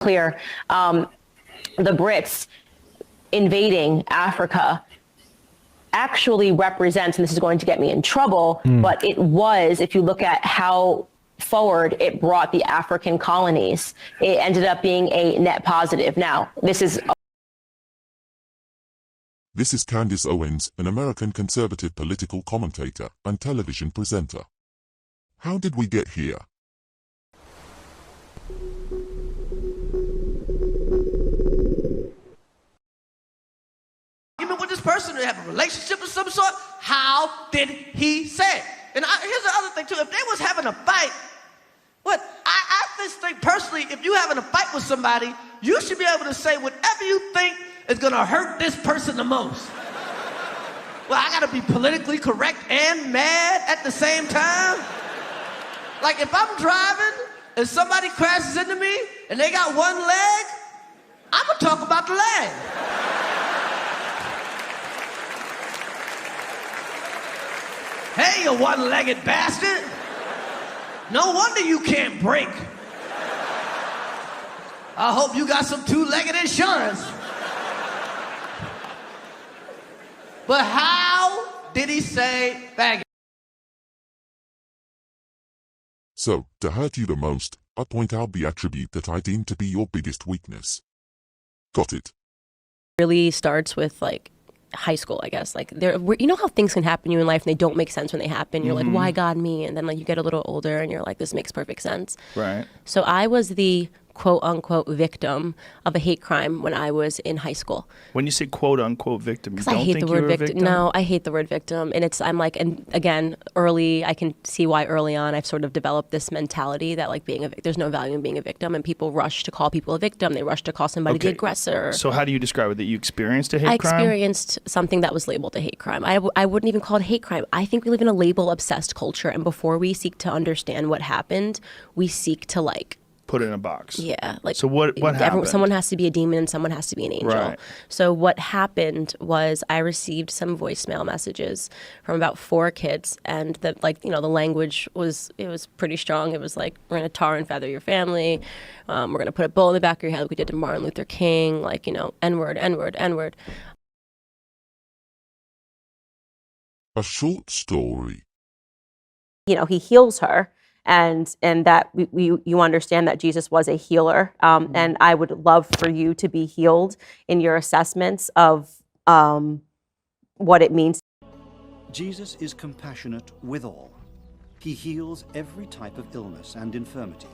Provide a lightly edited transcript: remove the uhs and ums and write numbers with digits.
clear, the Brits invading Africa actually represents, and this is going to get me in trouble, but it was, if you look at how forward it brought the African colonies, it ended up being a net positive. Now, this is Candice Owens, an American conservative political commentator and television presenter. How did we get here? Even with this person, they have a relationship of some sort. How did he say it? And here's the other thing too. If they was having a fight, I just think personally, if you having a fight with somebody, you should be able to say whatever you think is gonna hurt this person the most. Well, I gotta be politically correct and mad at the same time. Like if I'm driving and somebody crashes into me and they got one leg, I'm gonna talk about the leg. Hey, you one-legged bastard. No wonder you can't brake. I hope you got some two-legged insurance. But how did he say faggot? So, to hurt you the most, I point out the attribute that I deem to be your biggest weakness. Got it? Really starts with like high school, I guess. Like you know how things can happen to you in life and they don't make sense when they happen. You're like, why God me? And then like you get a little older and you're like, this makes perfect sense. Right. So I was the quote unquote victim of a hate crime when I was in high school. When you say quote unquote victim, you I don't hate think the word you're a victim. victim? No, I hate the word victim. And I'm like, and again, early, I can see why early on I've sort of developed this mentality that like there's no value in being a victim, and people rush to call people a victim. They rush to call somebody the aggressor. So how do you describe it? That you experienced a hate I crime? experienced something that was labeled a hate crime. I wouldn't even call it hate crime. I think we live in a label-obsessed culture, and before we seek to understand what happened, we seek to like put it in a box. Yeah. Like, so what happened? Someone has to be a demon and someone has to be an angel. Right. So what happened was I received some voicemail messages from about 4 kids, and the language was pretty strong. It was like, we're gonna tar and feather your family, we're gonna put a bullet in the back of your head like we did to Martin Luther King, like, N-word, N-word, N-word. A short story. he heals her, and that you understand that Jesus was a healer, and I would love for you to be healed in your assessments of what it means. Jesus is compassionate with all. He heals every type of illness and infirmity.